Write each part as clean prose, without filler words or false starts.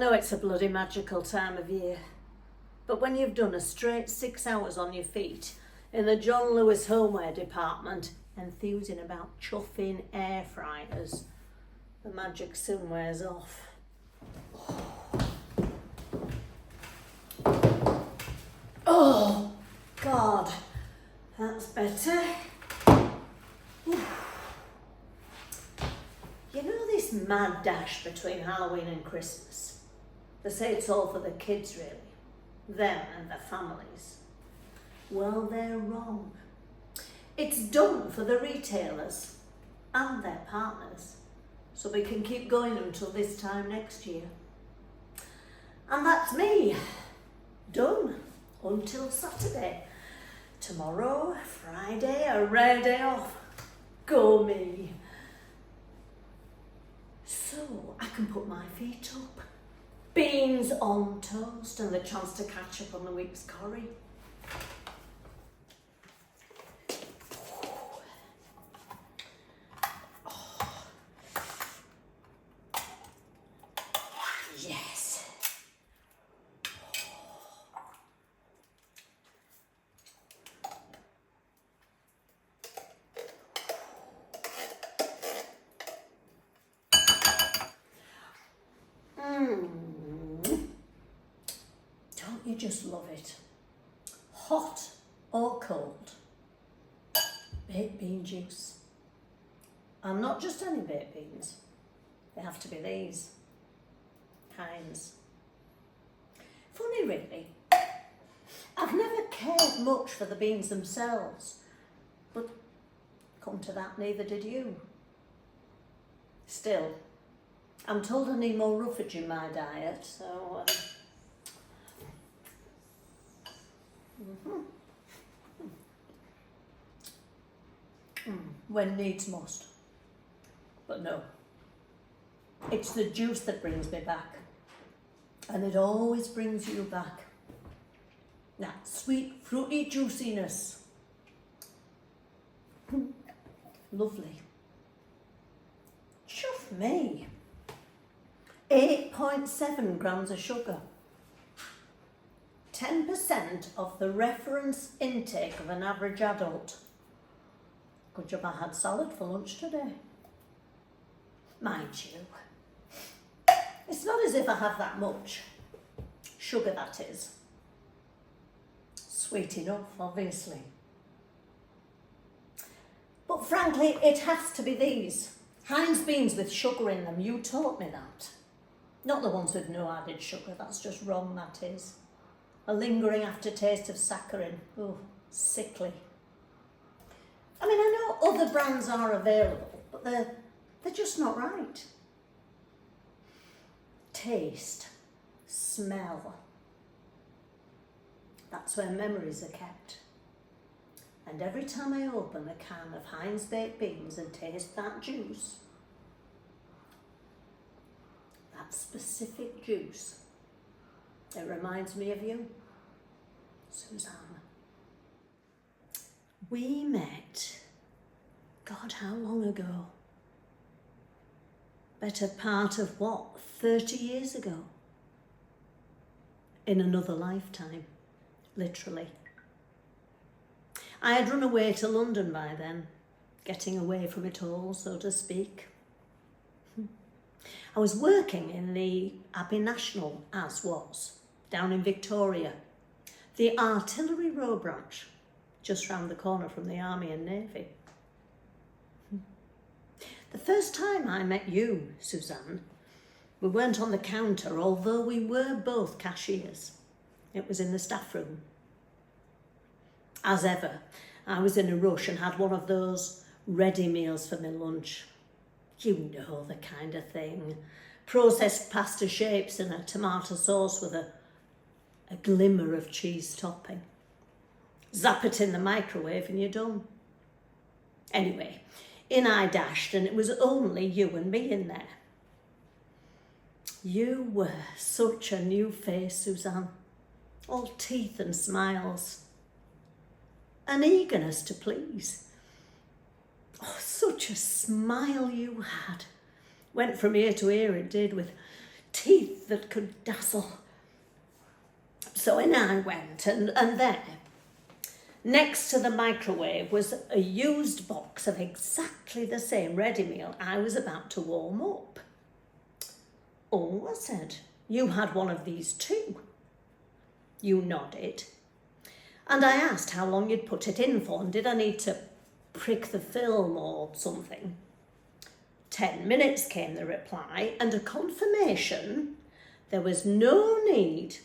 know it's a bloody magical time of year, but when you've done a straight 6 hours on your feet in the John Lewis homeware department, enthusing about chuffing air fryers, the magic soon wears off. Oh, God, that's better. You know this mad dash between Halloween and Christmas? They say it's all for the kids, really. Them and their families. Well, they're wrong. It's done for the retailers and their partners, so we can keep going until this time next year. And that's me. Done. Until Saturday. Tomorrow, Friday, a rare day off. Go me. So I can put my feet up. Beans on toast and the chance to catch up on the week's curry. Oh. Yes. Don't you just love it? Hot or cold? Baked bean juice. And not just any baked beans. They have to be these. Heinz. Funny really. I've never cared much for the beans themselves. But come to that, neither did you. Still, I'm told I need more roughage in my diet, so... When needs must. But no, it's the juice that brings me back. And it always brings you back. That sweet, fruity juiciness. Lovely. Chuff me. 8.7 grams of sugar. 10% of the reference intake of an average adult. Good job I had salad for lunch today. Mind you, it's not as if I have that much. Sugar, that is. Sweet enough, obviously. But frankly, it has to be these. Heinz beans with sugar in them, you taught me that. Not the ones with no added sugar, that's just wrong, that is. A lingering aftertaste of saccharin. Oh, sickly. I mean, I know other brands are available, but they're just not right. Taste, smell. That's where memories are kept. And every time I open a can of Heinz baked beans and taste that juice, that specific juice, it reminds me of you, Suzanne. We met, God, how long ago? Better part of what, 30 years ago? In another lifetime, literally. I had run away to London by then, getting away from it all, so to speak. I was working in the Abbey National, as was, down in Victoria, the Artillery Row branch, just round the corner from the Army and Navy. The first time I met you, Suzanne, we weren't on the counter, although we were both cashiers. It was in the staff room. As ever, I was in a rush and had one of those ready meals for my lunch. You know the kind of thing. Processed pasta shapes and a tomato sauce with a glimmer of cheese topping. Zap it in the microwave and you're done. Anyway, in I dashed and it was only you and me in there. You were such a new face, Suzanne. All teeth and smiles. An eagerness to please. Oh, such a smile you had. Went from ear to ear, it did, with teeth that could dazzle. So in I went, and there, next to the microwave, was a used box of exactly the same ready meal I was about to warm up. "Oh," I said, "you had one of these too." You nodded. And I asked how long you'd put it in for, and did I need to prick the film or something. 10 minutes came the reply, and a confirmation there was no need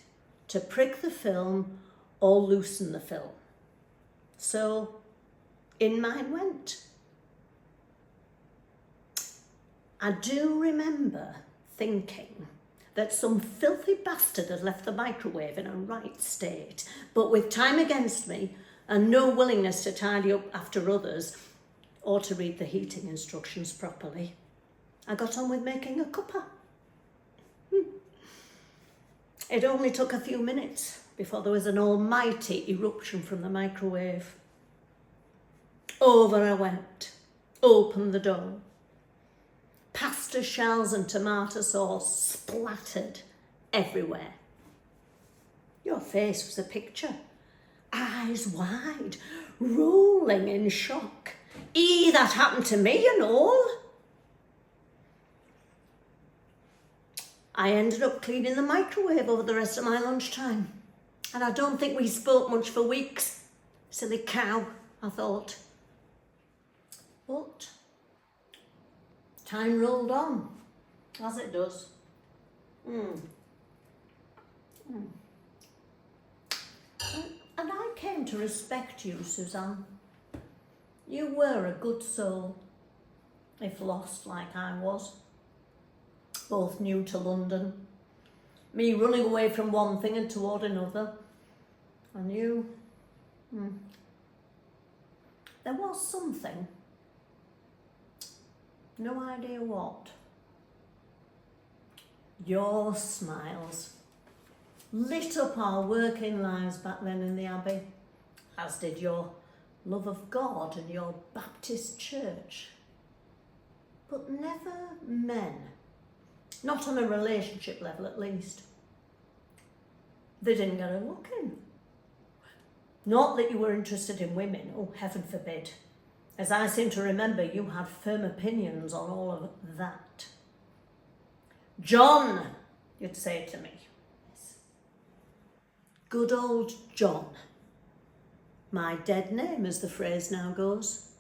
to prick the film or loosen the film. So in mine went. I do remember thinking that some filthy bastard had left the microwave in a right state, but with time against me and no willingness to tidy up after others or to read the heating instructions properly, I got on with making a cuppa. It only took a few minutes before there was an almighty eruption from the microwave. Over I went, opened the door. Pasta shells and tomato sauce splattered everywhere. Your face was a picture, eyes wide, rolling in shock. That happened to me and all. I ended up cleaning the microwave over the rest of my lunchtime, and I don't think we spoke much for weeks. Silly cow, I thought. But time rolled on, as it does. And I came to respect you, Suzanne. You were a good soul, if lost like I was. Both new to London, me running away from one thing and toward another. And you, there was something. No idea what. Your smiles lit up our working lives back then in the Abbey, as did your love of God and your Baptist church. But never men. Not on a relationship level, at least. They didn't get a look in. Not that you were interested in women, oh, heaven forbid. As I seem to remember, you had firm opinions on all of that. "John," you'd say to me. Good old John. My dead name, as the phrase now goes.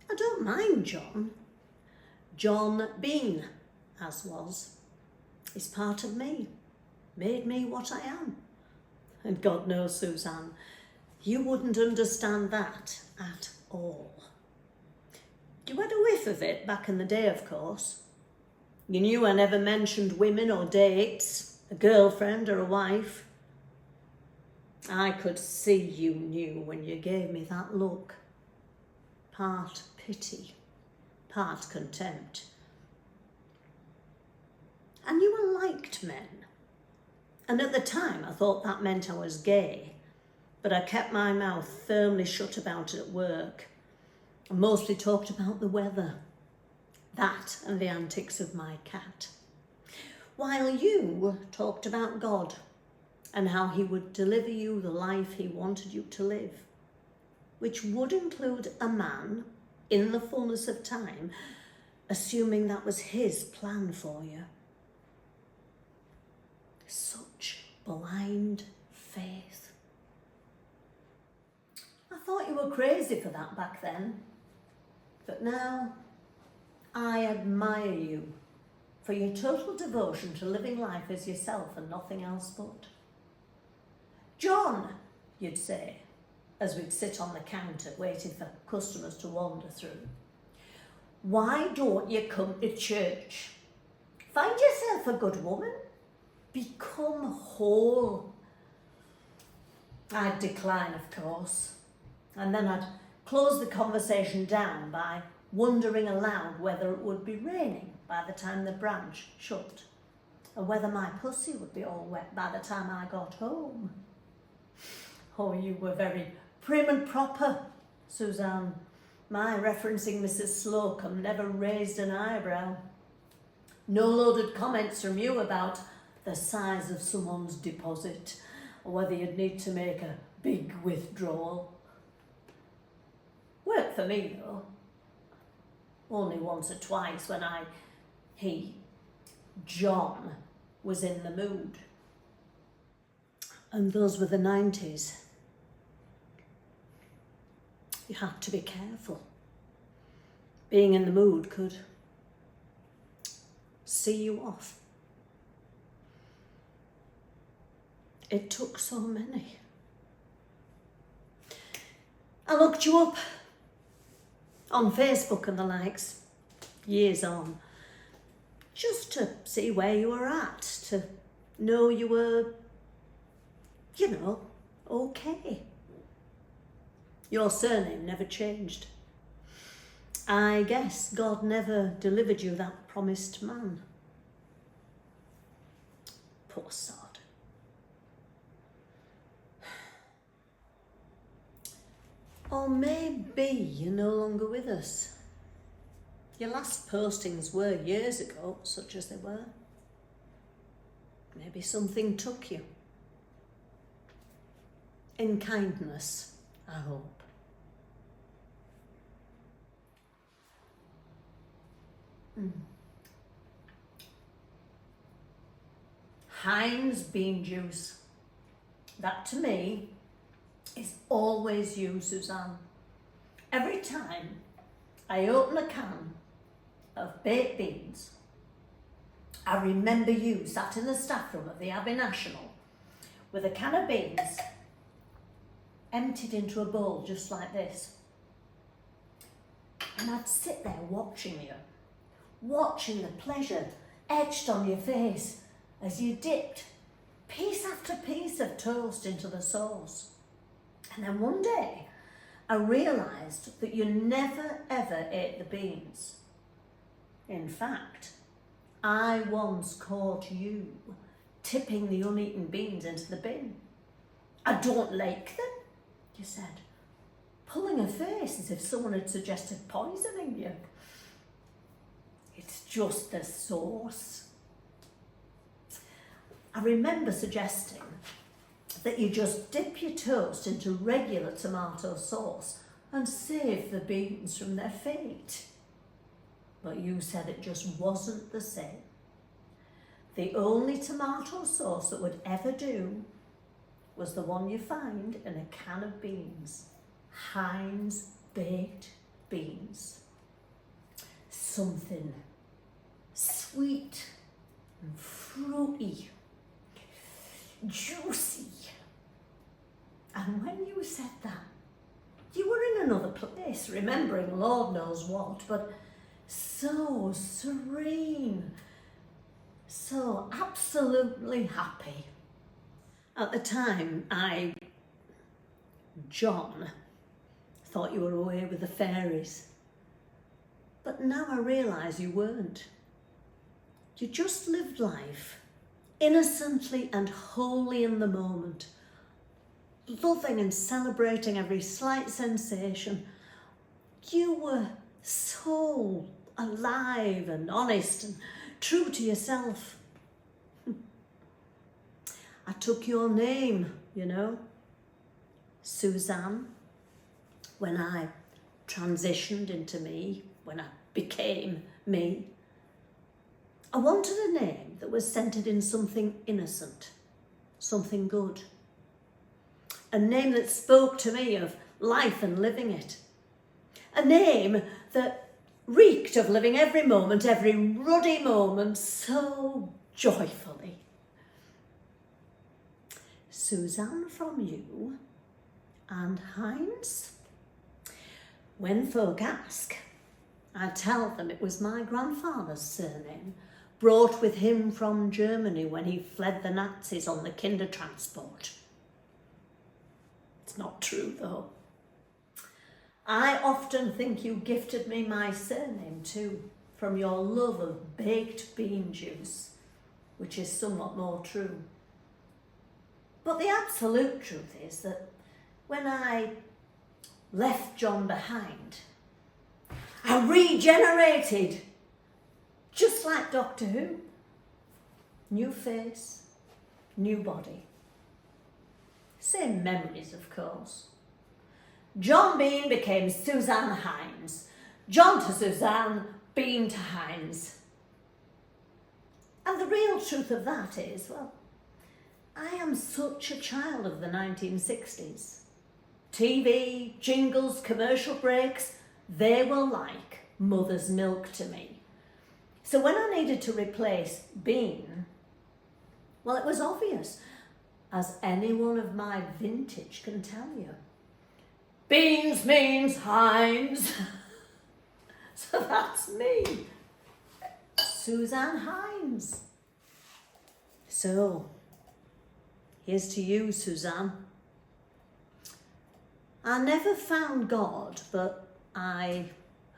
I don't mind John. John Bean, as was, is part of me, made me what I am. And God knows, Suzanne, you wouldn't understand that at all. You had a whiff of it back in the day, of course. You knew I never mentioned women or dates, a girlfriend or a wife. I could see you knew when you gave me that look. Part pity, part contempt. I knew I liked men. And at the time I thought that meant I was gay, but I kept my mouth firmly shut about it at work. I mostly talked about the weather, that and the antics of my cat, while you talked about God and how he would deliver you the life he wanted you to live, which would include a man in the fullness of time, assuming that was his plan for you. Such blind faith. I thought you were crazy for that back then, but now I admire you for your total devotion to living life as yourself and nothing else but. "John," you'd say, as we'd sit on the counter waiting for customers to wander through, "why don't you come to church? Find yourself a good woman. Become whole." I'd decline, of course, and then I'd close the conversation down by wondering aloud whether it would be raining by the time the branch shut, or whether my pussy would be all wet by the time I got home. Oh, you were very prim and proper, Suzanne. My referencing Mrs. Slocum never raised an eyebrow. No loaded comments from you about the size of someone's deposit or whether you'd need to make a big withdrawal. Worked for me though. Only once or twice when John was in the mood. And those were the 90s. You had to be careful. Being in the mood could see you off. It took so many. I looked you up on Facebook and the likes, years on, just to see where you were at, to know you were, okay. Your surname never changed. I guess God never delivered you that promised man. Poor sod. Or maybe you're no longer with us. Your last postings were years ago, such as they were. Maybe something took you. In kindness, I hope. Heinz bean juice. That to me is always you, Suzanne. Every time I open a can of baked beans, I remember you sat in the staff room of the Abbey National with a can of beans emptied into a bowl just like this. And I'd sit there watching you, watching the pleasure etched on your face as you dipped piece after piece of toast into the sauce. And then one day, I realised that you never ever ate the beans. In fact, I once caught you tipping the uneaten beans into the bin. I don't like them, you said, pulling a face as if someone had suggested poisoning you. It's just the sauce. I remember suggesting that you just dip your toast into regular tomato sauce and save the beans from their fate. But you said it just wasn't the same. The only tomato sauce that would ever do was the one you find in a can of beans. Heinz baked beans. Something sweet and fruity, juicy. And when you said that, you were in another place, remembering Lord knows what, but so serene, so absolutely happy. At the time, John, thought you were away with the fairies. But now I realise you weren't. You just lived life innocently and wholly in the moment, loving and celebrating every slight sensation. You were so alive and honest and true to yourself. I took your name, Suzanne, when I transitioned into me, when I became me. I wanted a name that was centred in something innocent, something good. A name that spoke to me of life and living it. A name that reeked of living every moment, every ruddy moment, so joyfully. Suzanne from you and Heinz. When folk ask, I tell them it was my grandfather's surname, brought with him from Germany when he fled the Nazis on the Kindertransport. It's not true though. I often think you gifted me my surname too, from your love of baked bean juice, which is somewhat more true. But the absolute truth is that when I left John behind, I regenerated Just like Doctor Who. New face, new body. Same memories, of course. John Bean became Suzanne Heinz. John to Suzanne, Bean to Heinz. And the real truth of that is, well, I am such a child of the 1960s. TV, jingles, commercial breaks, they were like mother's milk to me. So when I needed to replace Bean, well, it was obvious, as anyone of my vintage can tell you. Beans means Heinz. So that's me, Suzanne Heinz. So, here's to you, Suzanne. I never found God, but I,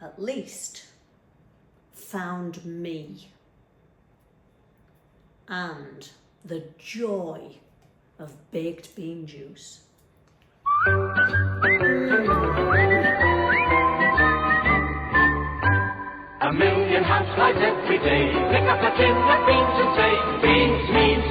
at least, found me. And the joy of baked bean juice. A million housewives every day pick up a tin of beans and say, beans means